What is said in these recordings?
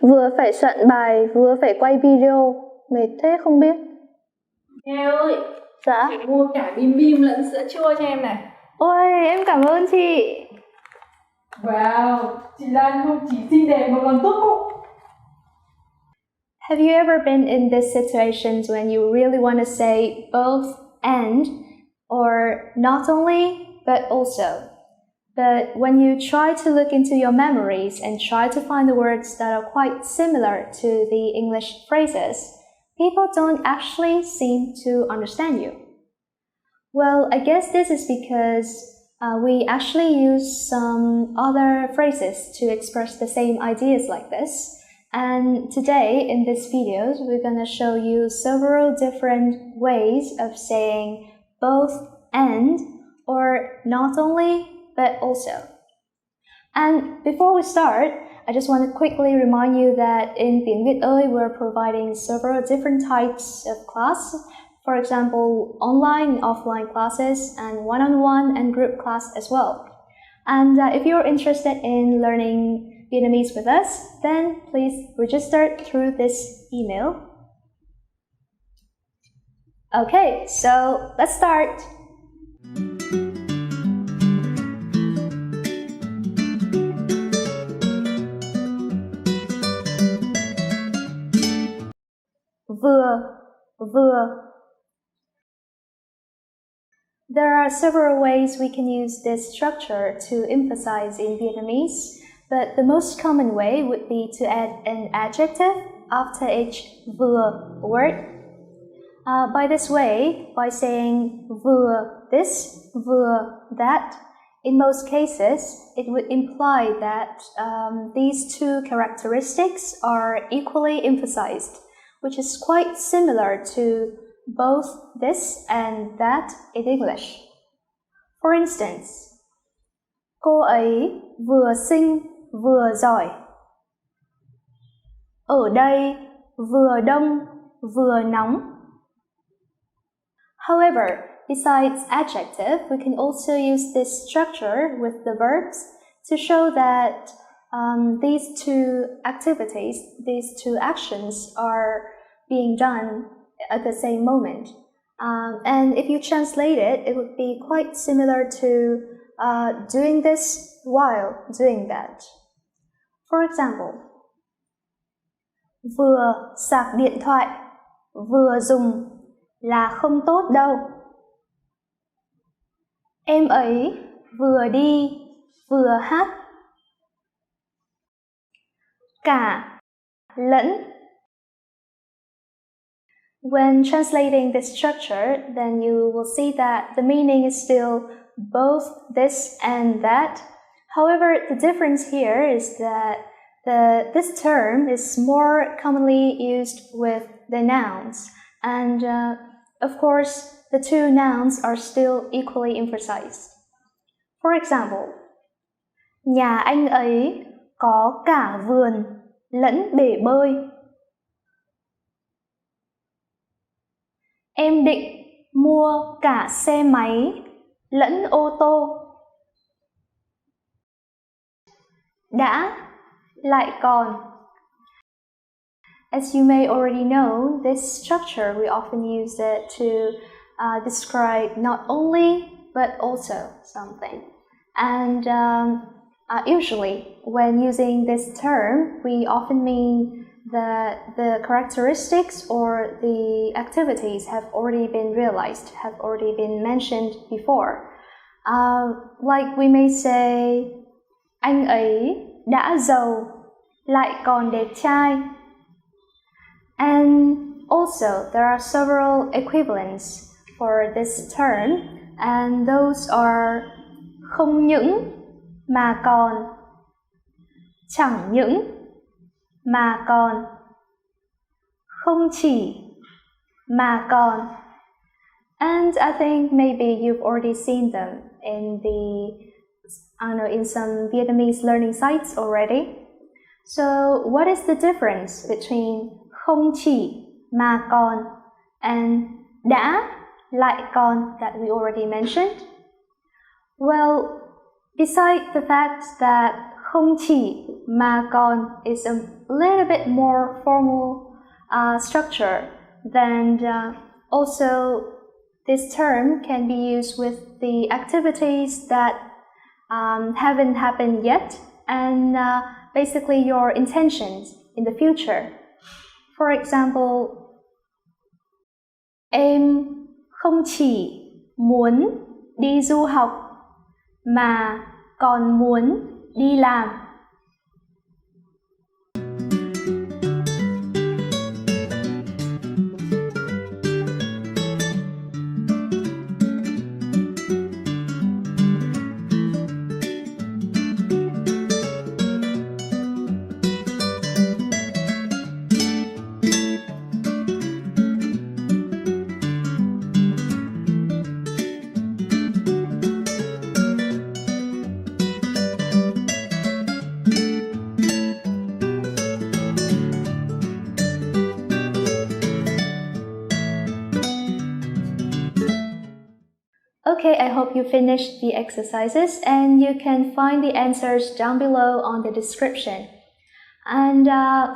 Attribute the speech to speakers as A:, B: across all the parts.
A: Vừa phải soạn bài, vừa phải quay video, mệt thế không biết.
B: Nghe ơi,
A: Dạ.
B: chị mua cả bim bim lẫn sữa chua cho em này.
A: Ôi, em cảm ơn chị.
B: Wow, chị Lan không chỉ xinh đẹp mà còn tốt bụng.
A: Have you ever been in these situations when you really want to say both and or not only but also? But when you try to look into your memories and try to find the words that are quite similar to the English phrases, people don't actually seem to understand you. Well, I guess this is because we actually use some other phrases to express the same ideas like this. And today, in this video, we're going to show you several different ways of saying both and or not only but also. And before we start, I just want to quickly remind you that in Tiếng Việt Ơi, we're providing several different types of class. For example, online and offline classes and one-on-one and group class as well. And if you're interested in learning Vietnamese with us, then please register through this email. Okay, so let's start. Vừa. There are several ways we can use this structure to emphasize in Vietnamese, but the most common way would be to add an adjective after each vừa word. By this way, by saying vừa this, vừa that, in most cases, it would imply that these two characteristics are equally emphasized, which is quite similar to both this and that in English. For instance, cô ấy vừa xinh vừa giỏi. Ở đây vừa đông vừa nóng. However, besides adjective, we can also use this structure with the verbs to show that these two activities, these two actions are being done at the same moment. And if you translate it, it would be quite similar to doing this while doing that. For example, vừa sạc điện thoại, vừa dùng là không tốt đâu. Em ấy vừa đi, vừa hát. Cả, lẫn. When translating this structure, then you will see that the meaning is still both this and that. However, the difference here is that this term is more commonly used with the nouns. And of course, the two nouns are still equally emphasized. For example, nhà anh ấy có cả vườn lẫn bể bơi. Em định mua cả xe máy lẫn ô tô. Đã, lại còn. As you may already know, this structure we often use it to describe not only but also something. And usually, when using this term, we often mean that the characteristics or the activities have already been realized, have already been mentioned before. Like we may say, anh ấy đã giàu, lại còn đẹp trai. And also, there are several equivalents for this term, and those are không những mà còn, chẳng những mà còn, không chỉ mà còn. And I think maybe you've already seen them in in some Vietnamese learning sites already. So what is the difference between không chỉ mà còn and đã lại còn that we already mentioned? Well, besides the fact that không chỉ mà còn is a little bit more formal structure. Then also this term can be used with the activities that haven't happened yet and basically your intentions in the future. For example, em không chỉ muốn đi du học mà còn muốn đi làm. Okay, I hope you finished the exercises and you can find the answers down below on the description. And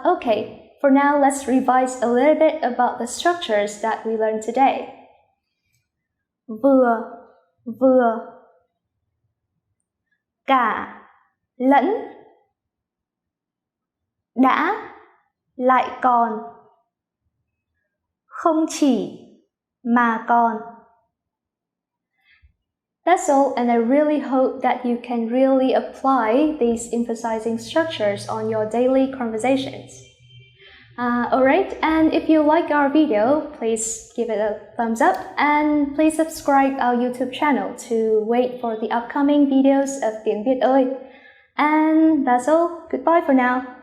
A: okay, for now let's revise a little bit about the structures that we learned today. Vừa, vừa. Cả, lẫn. Đã, lại còn. Không chỉ, mà còn. That's all, and I really hope that you can really apply these emphasizing structures on your daily conversations. Alright, and if you like our video, please give it a thumbs up and please subscribe our YouTube channel to wait for the upcoming videos of Tiếng Việt Ơi. And that's all. Goodbye for now.